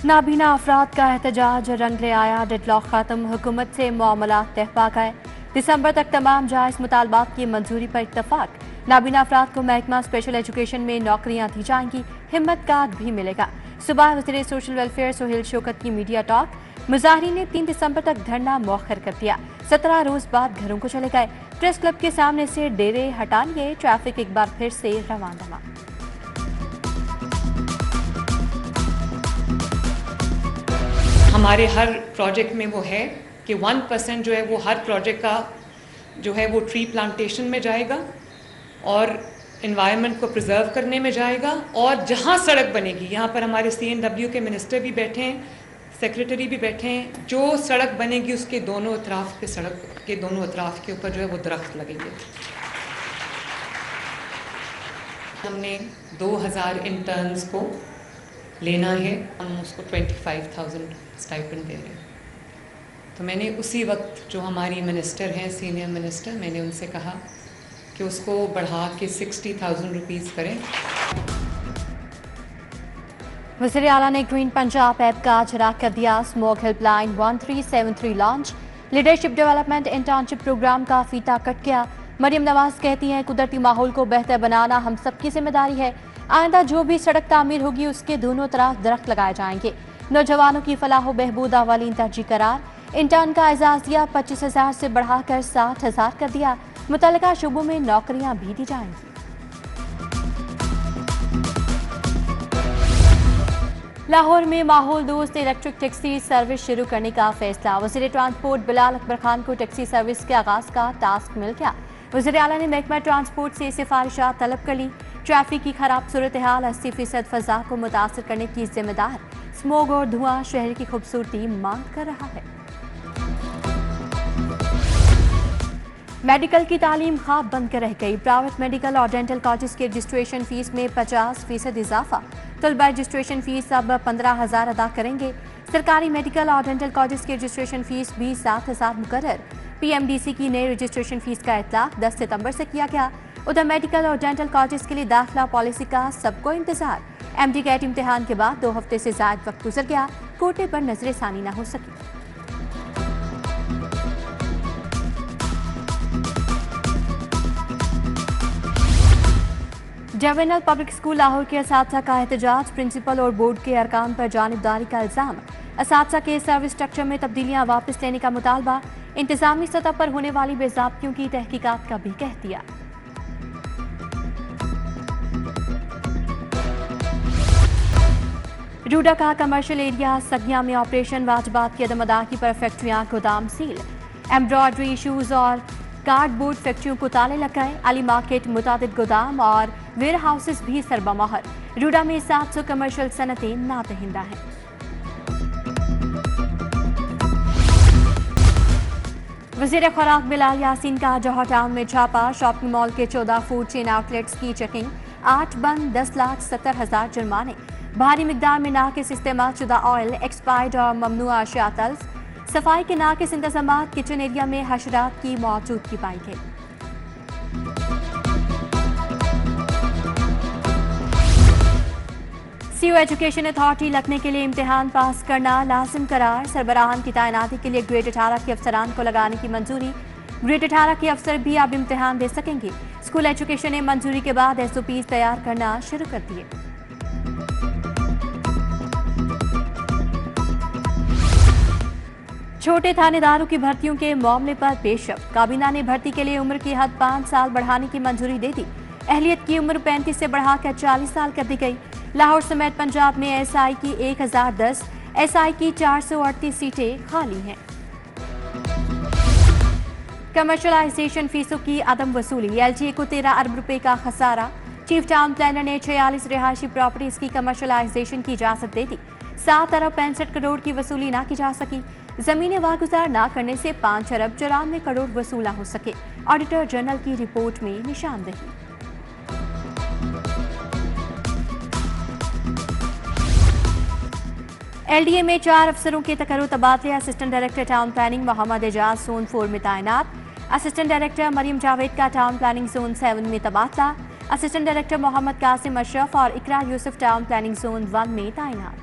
नाबीना अफराद का एहतजाज रंग ले आया। डेडलॉक खत्म, हुकूमत से मामलात तय पा गए। दिसंबर तक तमाम जायज मुतालबात की मंजूरी पर इत्तफाक। नाबीना अफराद को महकमा स्पेशल एजुकेशन में नौकरियां दी जाएंगी, हिम्मत कार्ड भी मिलेगा। सुबह वज़ीर सोशल वेलफेयर सोहेल शौकत की मीडिया टॉक। मुजाहिरीन ने 3 दिसंबर तक धरना मौखर कर दिया। 17 रोज बाद घरों को चले गए। प्रेस क्लब के सामने से डेरे हटा लिए। ट्रैफिक एक बार फिर से रवाना। हमारे हर प्रोजेक्ट में वो है कि 1% जो है वो हर प्रोजेक्ट का जो है वो ट्री प्लांटेशन में जाएगा और एनवायरनमेंट को प्रिजर्व करने में जाएगा। और जहाँ सड़क बनेगी, यहाँ पर हमारे CNW के मिनिस्टर भी बैठे हैं, सेक्रेटरी भी बैठे हैं, जो सड़क बनेगी उसके दोनों अतराफ पे, सड़क के दोनों अतराफ के ऊपर जो है वो दरख्त लगेंगे। हमने 2000 इंटर्न्स को लेना है, हम उसको 25,000 स्टाइपेंड दे रहे हैं। तो मैंने उसी वक्त जो हमारी मिनिस्टर हैं, सीनियर मिनिस्टर, मैंने उनसे कहा कि उसको बढ़ा के 60,000 रुपीज़ करें। वज़ीर आला ने ग्रीन पंजाब ऐप का इजरा कर दिया। Smoke helpline 1373 launch. Leadership development internship program का फीता कट गया। मरियम नवाज कहती हैं, कुदरती माहौल को बेहतर बनाना हम सबकी जिम्मेदारी है। आइंदा जो भी सड़क तामीर होगी उसके दोनों तरफ दरख्त लगाए जाएंगे। नौजवानों की फलाह बहबूद अवलीन तरजीह करार। इंटर्न का एजाजिया 25,000 से बढ़ाकर 60,000 कर दिया। मुतल्लिका शोबों में नौकरियां भी दी जाएंगी। लाहौर में माहौल दोस्त इलेक्ट्रिक टैक्सी सर्विस शुरू करने का फैसला। वज़ीर ट्रांसपोर्ट बिलाल अकबर खान को टैक्सी सर्विस के आगाज का टास्क मिल गया। वज़ीर आला ने महकमा ट्रांसपोर्ट से सिफारिशात तलब कर ली। ट्रैफिक की खराब सूरत हाल 80% फजा को मुतासर करने की जिम्मेदार। स्मोग और धुआं शहर की खूबसूरती मांग कर रहा है। मेडिकल की तालीम ख्वाब बनकर रह गई। प्राइवेट मेडिकल और डेंटल कॉलेज के रजिस्ट्रेशन फीस में 50% इजाफा। तलबा रजिस्ट्रेशन फीस अब 15,000 अदा करेंगे। सरकारी मेडिकल और डेंटल कॉलेज की रजिस्ट्रेशन फीस भी 7,000 मुकर्रर। PMDC की नई रजिस्ट्रेशन फीस का इतलाक 10 सितंबर से किया गया। उधर मेडिकल और डेंटल कॉलेज के लिए दाखिला पॉलिसी का सबको इंतजार। MD कैट इम्तिहान के बाद 2 हफ्ते से ज्यादा वक्त गुजर गया, कोटे पर नजर सानी न हो सकी। जवेनल पब्लिक स्कूल लाहौर के असातिज़ा का एहतजाज। प्रिंसिपल और बोर्ड के अरकान पर जानिबदारी का इल्जाम। असातिज़ा के सर्विस स्ट्रक्चर में तब्दीलियां वापस लेने का मुतालबा। इंतजामी सतह पर होने वाली बेज़ाब्तियों की तहकीकात का भी कह दिया। रूडा का कमर्शियल एरिया सगिया में ऑपरेशन। वाजबात की अदम अदायगी पर फैक्ट्रियां गोदाम सील। एम्ब्रॉयडरी, शूज और कार्डबोर्ड फैक्ट्रियों को ताले लग गए। अली मार्केट, मुतादिद गोदाम और वेयर हाउसेस भी सरबमहर। रूडा में 700 कमर्शियल सनतें नादहिंदा हैं। वज़ीर खुराक बिलाल यासीन का जौहर टाउन में छापा। शॉपिंग मॉल के 14 फूड चेन आउटलेट्स की चेकिंग। 8 बंद, 10,70,000 जुर्माने। भारी मिकदार में नाकिस इस्तेमाल शुदा ऑयल, एक्सपायर्ड और ममनुआ अशिया तल्फ। सफाई के नाकिस इंतजाम। किचन एरिया में हशरात की मौजूदगी पाई गई। CU एजुकेशन अथॉरिटी लगने के लिए इम्तिहान पास करना लाजिम करार। सरबराहान की तैनाती के लिए ग्रेड 18 के अफसरान को लगाने की मंजूरी। ग्रेड 18 के अफसर भी अब इम्तिहान दे सकेंगे। स्कूल एजुकेशन ने मंजूरी के बाद SOPs तैयार करना शुरू कर दिए। छोटे थानेदारों की भर्तियों के मामले पर पेशरफ। काबीना ने भर्ती के लिए उम्र की हद 5 साल बढ़ाने की मंजूरी दे दी। अहलियत की उम्र 35 से बढ़ाकर 40 साल कर दी गई। लाहौर समेत पंजाब में SI की 1010, SI की 438 सीटें खाली हैं। कमर्शलाइजेशन फीसों की अदम वसूली। LGA को 13 अरब रुपए का खसारा। चीफ टाउन प्लानर ने 46 रिहायशी प्रॉपर्टीज की कमर्शलाइजेशन की इजाजत दे दी। 7 अरब 65 करोड़ की वसूली ना की जा सकी। जमीनें वागुजार ना करने से 5 अरब 94 करोड़ वसूला हो सके। ऑडिटर जनरल की रिपोर्ट में निशानदही। LDA में 4 अफसरों के तकर्रुर तबादले। Assistant director town planning Mohammad Ejaz zone 4 में तैनात। असिस्टेंट डायरेक्टर मरियम जावेद का टाउन प्लानिंग जोन 7 में तबादला। असिस्टेंट डायरेक्टर मोहम्मद कासिम अशरफ और इकरा यूसुफ टाउन प्लानिंग जोन 1 में तैनात।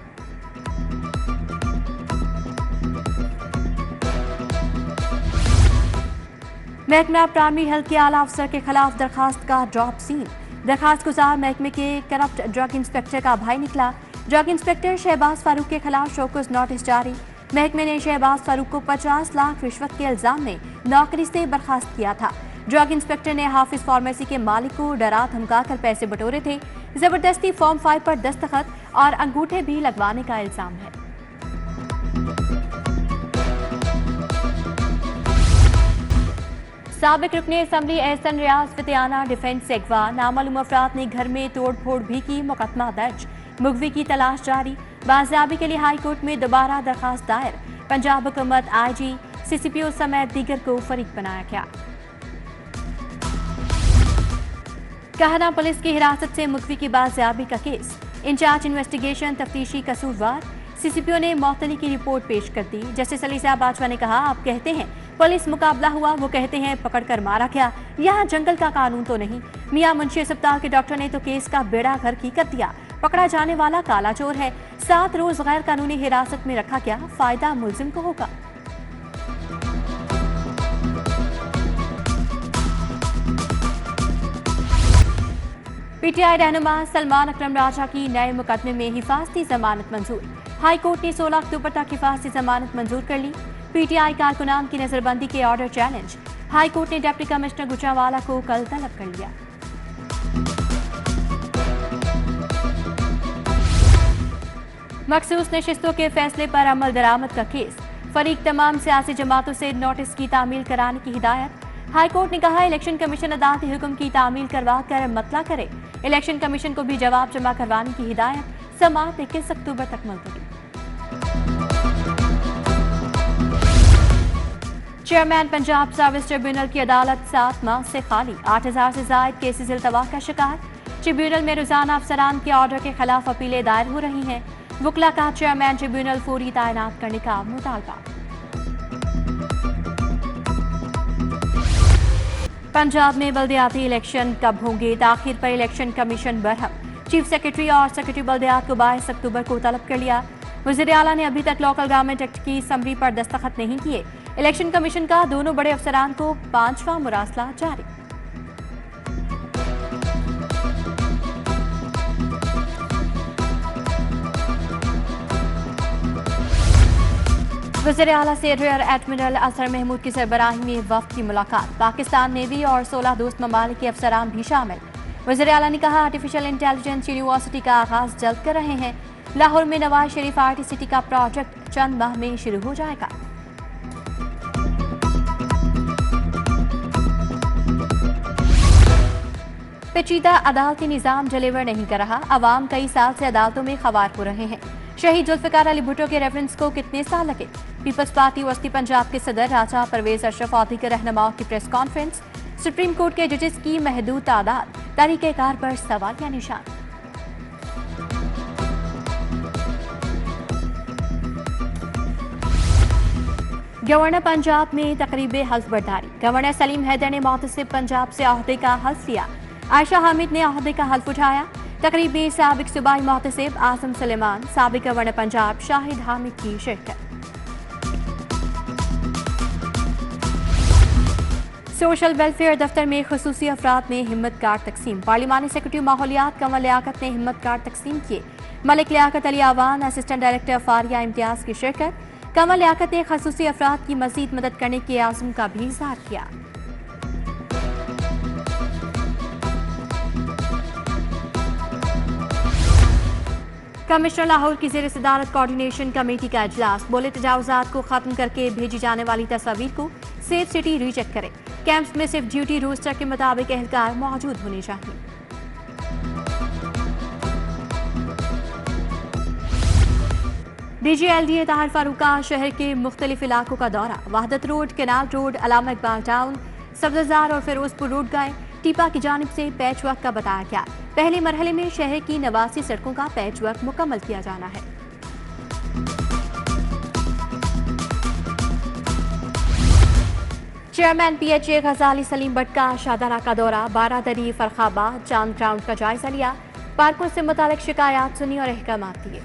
महकमा प्राइमरी हेल्थ के आला अफसर के खिलाफ दरखास्त का ड्रॉप सीन। दरखास्त गुजार महकमे के करप्ट ड्रग इंस्पेक्टर का भाई निकला। ड्रग इंस्पेक्टर शहबाज फारूक के खिलाफ शोकस नोटिस जारी। महकमे ने शहबाज फारूक को 50 लाख रिश्वत के इल्जाम में नौकरी से बर्खास्त किया था। ड्रग इंस्पेक्टर ने हाफिज फार्मेसी के मालिक को डरा धमका कर पैसे बटोरे थे। जबरदस्ती फॉर्म 5 पर दस्तखत और अंगूठे भी लगवाने का इल्जाम है। साबिक रुकने असम्बली एहसन रियाज फतेहाना डिफेंस से अगवा। नामालूम अफराद ने घर में तोड़ फोड़ भी की, मुकदमा दर्ज। मुगवी की तलाश जारी। बाजियाबी के लिए हाई कोर्ट में दोबारा दरखास्त दायर। पंजाब हुकूमत IG CCPO समेत दीगर को फरीक बनाया गया। कहना पुलिस की हिरासत से मुगवी की बाजियाबी का केस। इंचार्ज इन्वेस्टिगेशन तफ्तीशी कसूरवार। CCPO ने मौतनी की रिपोर्ट पेश कर दी। जस्टिस अलीसा बाजवा ने कहा, आप कहते हैं पुलिस मुकाबला हुआ, वो कहते हैं पकड़कर मारा गया। यहाँ जंगल का कानून तो नहीं। मियां मुंशी अस्पताल के डॉक्टर ने तो केस का बेड़ा गर्क ही कर दिया। पकड़ा जाने वाला काला चोर है। 7 रोज गैर कानूनी हिरासत में रखा गया, फायदा मुलजिम को होगा। PTI रहनुमा सलमान अकरम राजा की नए मुकदमे में हिफाजती जमानत मंजूर। हाई कोर्ट ने 16 अक्टूबर तक हिफाजती जमानत मंजूर कर ली। PTI कारकुनान की नजरबंदी के ऑर्डर चैलेंज। हाई कोर्ट ने डिप्टी कमिश्नर गुजरावाला को कल तलब कर लिया। मखसूस नशिस्तों के फैसले पर अमल दरामद का केस। फरीक तमाम सियासी जमातों से नोटिस की तामील कराने की हिदायत। हाई कोर्ट ने कहा, इलेक्शन कमीशन अदालती हुक्म की तामील करवा कर मतला करे। इलेक्शन कमीशन को भी जवाब जमा करवाने की हिदायत। समाअत 21 अक्टूबर तक मुलतवी। चेयरमैन पंजाब सर्विस ट्रिब्यूनल की अदालत 7 माह से खाली। 8000 से ज्यादा केसेस इल्तवा का शिकार। ट्रिब्यूनल में रोजाना अफसरान के ऑर्डर के खिलाफ अपीलें दायर हो रही हैं। वकला का चेयरमैन ट्रिब्यूनल फौरी तैनात करने का मुतालबा। पंजाब में बल्दियाती इलेक्शन कब होंगे? ताखिर पर election commission Barham. Chief secretary और सेक्रेटरी बल्दियात को 22 अक्टूबर को तलब कर लिया। वज़ीर आला ने अभी तक लोकल गवर्नमेंट एक्ट की समरी पर दस्तखत नहीं किए। इलेक्शन कमीशन का दोनों बड़े अफसरान को 5वां मुरासला जारी। वज़ीर आला से रियर एडमिरल असर महमूद की सरबराही में वफ्द की मुलाकात। पाकिस्तान नेवी और 16 दोस्त ममालिक के अफसरान भी शामिल। वज़ीर आला ने कहा, आर्टिफिशियल इंटेलिजेंस यूनिवर्सिटी का आगाज जल्द कर रहे हैं। लाहौर में नवाज शरीफ आर्टी सिटी का प्रोजेक्ट चंद माह में शुरू हो जाएगा। पेचीदा अदालती निज़ाम डिलीवर नहीं कर रहा। अवाम कई साल से अदालतों में खवार हो रहे हैं। शहीद जुल्फ़िकार अली भुट्टो के रेफरेंस को कितने साल लगे? पीपल्स पार्टी वस्ती पंजाब के सदर राजा परवेज अशरफ और दीगर रहनुमाओं की प्रेस कॉन्फ्रेंस। सुप्रीम कोर्ट के जजेस की महदूद तादाद, तरीक़ेकार पर सवाल या निशान। गवर्नर पंजाब में तकरीब हल्फ बर्दारी। गवर्नर सलीम हैदर ने मोहतसिब पंजाब से ओहदे का हल्फ लिया। आयशा हामिद ने ओहदे का हल्फ उठाया। तकरीब में साबिक सूबाई मोहतसिब आजम सुलेमान, साबिक गवर्नर पंजाब शाहिद हामिद की शिरकत। सोशल वेलफेयर दफ्तर में खुसूसी अफराद में हिम्मत कार्ड तकसीम। पार्लिमानी सेक्रेटरी माहौलियात कंवर लियाकत ने हिम्मत कार्ड तकसीम किए। मलिक लियाकत अली आवान, असिस्टेंट डायरेक्टर फारिया इम्तियाज की शिरकत। कंवर लियाकत ने खुसूसी अफराद की मजीद मदद करने के आज़म का भी इज़हार किया। कमिश्नर लाहौर की ज़ेर सदारत कोऑर्डिनेशन कमेटी का इजलास। बोले, तजावुज़ात को खत्म करके भेजी जाने वाली तस्वीर को सेफ सिटी रीचेक करें। कैंप्स में सिर्फ ड्यूटी रोस्टर के मुताबिक एहलकार मौजूद होने चाहिए। DG-LDA ताहिर फारूक का शहर के मुख्तलिफ इलाकों का दौरा। वहदत road, canal road, Allama Iqbal town, Sabzar और फिरोजपुर रोड गए। टीपा की जानिब से पैच वर्क का बताया गया। पहले मरहले में शहर की 89 सड़कों का पैच वर्क मुकम्मल किया जाना है। चेयरमैन PHA गजाली सलीम भट्ट का शादारा का दौरा। बारादरी, फरखाबाद, चांद ग्राउंड का जायजा लिया। पार्कों से मुतालिक शिकायत सुनी और अहकामात दिए।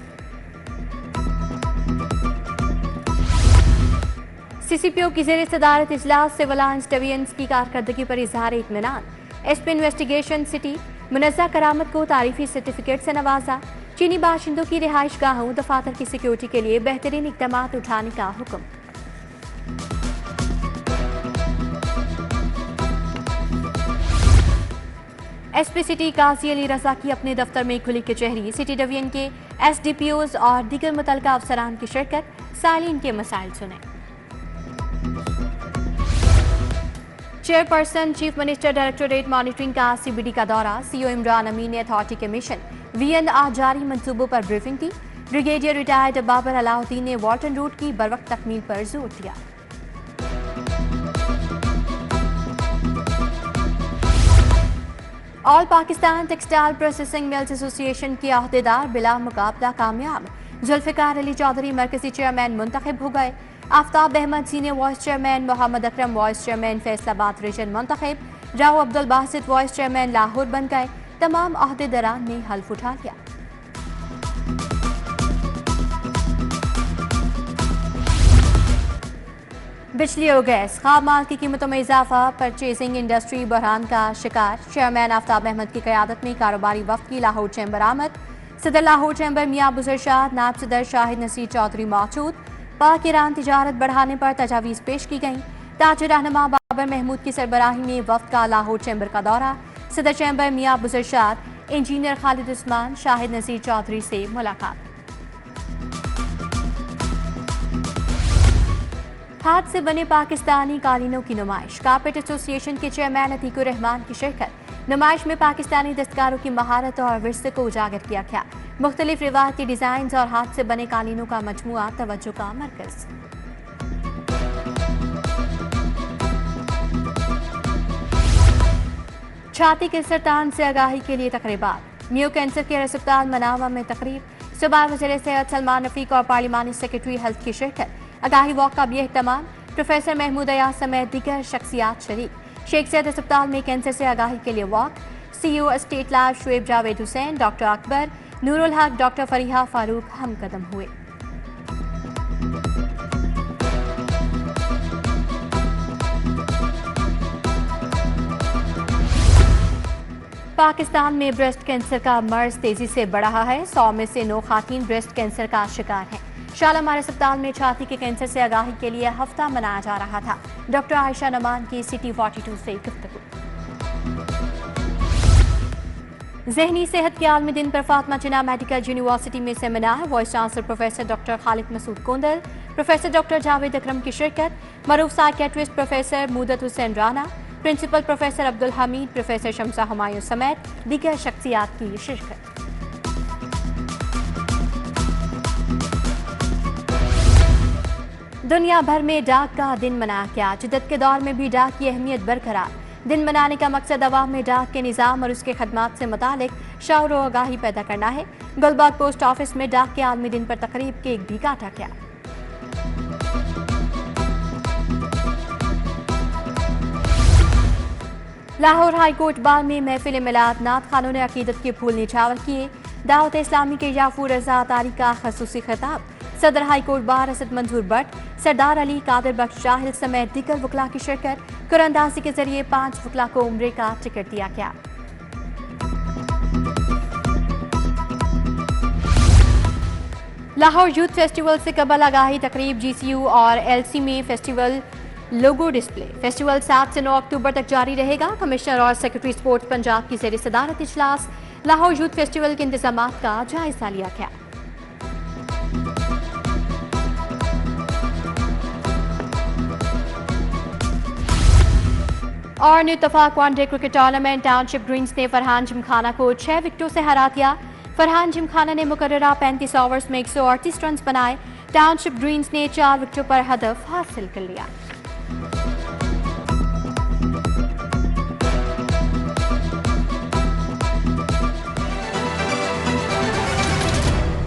सीसीपीओ की ज़ेर सदारत इजलास सिविल लाइन्स डिवीजन की कारकर्दगी पर इजहार इत्मीनान। एसपी इन्वेस्टिगेशन सिटी मुनज़्ज़ा करामत को तारीफी सर्टिफिकेट से नवाजा। चीनी बाशिंदों की रिहाइश गाहों दफातर की सिक्योरिटी के लिए बेहतरीन इकदाम उठाने का हुक्म। एसपी सिटी काजी अली रजा की अपने दफ्तर में खुली कचहरी। सिटी डिवीजन के एसडीपीओज और दीगर मुतल्लिका अफसरान की शिरकत। सालीन के मसाइल सुने। Chairperson chief minister directorate monitoring का सीबीडी का दौरा। सीओ इमरान अमीन ने अथॉरिटी के मिशन वीएनआर जारी मंसूबों पर ब्रीफिंग की। ब्रिगेडियर रिटायर्ड बाबर अलाउद्दीन ने वाल्टन रूट की बरवक्त तकमील पर जोर दिया। All Pakistan textile processing mills association के अहदेदार बिला मुकाबला कामयाब। जुल्फिकार अली चौधरी मरकजी चेयरमैन मुंतखब हो गए। Aftab Ahmad senior vice chairman, Mohammad Akram vice chairman Faisalabad region मुंतखब। राव अब्दुल बासित वाइस चेयरमैन लाहौर बन गए। तमाम अहदेदारान ने हल्फ उठा लिया। बिजली और गैस खाब माल की कीमतों में इजाफा। परचेजिंग इंडस्ट्री बहरान का शिकार। चेयरमैन आफ्ताब अहमद की क़यादत में कारोबारी वफ्द की लाहौर चैम्बर आमद। सदर लाहौर चैम्बर मियां बुज़र शाह, नायब सदर शाहिद नसीर चौधरी मौजूद। पाक ईरान तिजारत बढ़ाने पर तजावीज़ पेश की गई। ताजिर रहनुमा बाबर महमूद की सरबराही में वफ्द का लाहौर चैम्बर का दौरा। सदर चैम्बर मियां बुज़र शाह, इंजीनियर खालिद उस्मान, शाहिद नसीर चौधरी से मुलाकात। हाथ से बने पाकिस्तानी कालीनों की नुमाइश। कारपेट एसोसिएशन के चेयरमैन अतीकुर रहमान की शिरकत। नुमाइश में पाकिस्तानी दस्तकारों की महारत और विरसे को उजागर किया गया। मुख्तलिफ रिवायती डिजाइन और हाथ से बने कालीनों का मजमुआ तवज्जो का मरकज। छाती के सरतान से आगाही के लिए तकरीबात। न्यू कैंसर केयर अस्पताल मनावा में तकरीब। सुबह वज़ीर सेहत सलमान रफीक और पार्लिमानी सेक्रेटरी हेल्थ की शिरकत। आगाही वॉक का भी एहतमाम। प्रोफेसर महमूद अयाज समेत दीगर शख्सियात शरीक। शेख सैयद अस्पताल में कैंसर से आगाही के लिए walk. CEO estate lab Shoaib Javed Hussain, doctor Akbar, Noorul Haq, doctor Fariha Farooq हम कदम हुए। पाकिस्तान में ब्रेस्ट कैंसर का मर्ज तेजी से बढ़ रहा है। 100 में से 9 खातून ब्रेस्ट कैंसर का शिकार हैं। शालामार अस्पताल में छाती के कैंसर से आगाही के लिए हफ्ता मनाया जा रहा था। डॉक्टर आयशा नमान की सिटी 42 से गुफ्तगू। ज़हनी सेहत के आलमी दिन पर फातिमा जिन्ना मेडिकल यूनिवर्सिटी में seminar. Vice chancellor professor doctor Khalid Masood Kondal, professor doctor Javed Akram की शिरकत। मरूफ psychiatrist professor Muddat Hussain Rana, principal professor Abdul Hameed, professor Shamsa Humayun समेत दीगर शख्सियात की शिरकत। दुनिया भर में डाक का दिन मनाया गया। जिद्दत के दौर में भी डाक की अहमियत बरकरार। दिन मनाने का मकसद अवाम में डाक के निज़ाम और उसके खदमात से मुतालिक शऊर व आगाही पैदा करना है। गुलबाग पोस्ट ऑफिस में डाक के आलमी दिन पर तकरीब केक भी काटा गया। लाहौर हाई कोर्ट बार में महफिल मिलाद। नात खानों ने अकीदत के फूल निछावर किए। दावत इस्लामी के याफूर रजा अतारी का खसूसी खिताब। सदर हाई कोर्ट बार असद मंजूर भट्ट, सरदार अली, कादिर बख्श जाहिल समेत दीगर वकला की शिरकत। कुरानदाजी के जरिए 5 वकला को उम्रे का टिकट दिया गया। लाहौर यूथ फेस्टिवल से कबल आगाही तकरीब। जीसीयू और एलसी में फेस्टिवल लोगो डिस्प्ले। फेस्टिवल 7 से 9 अक्टूबर तक जारी रहेगा। कमिश्नर और सेक्रेटरी स्पोर्ट्स पंजाब की ज़ेर सदारत इजलास। लाहौर यूथ फेस्टिवल के इंतजामात का जायजा लिया गया। और Ittefaq one day cricket tournament township greens ने फरहान जिमखाना को 6 विकेटों से हरा दिया। फरहान जिमखाना ने मुकर्ररा 35 ओवर्स में 138 रन बनाए। टाउनशिप ग्रीन्स ने 4 विकेटों पर हदफ हासिल कर लिया।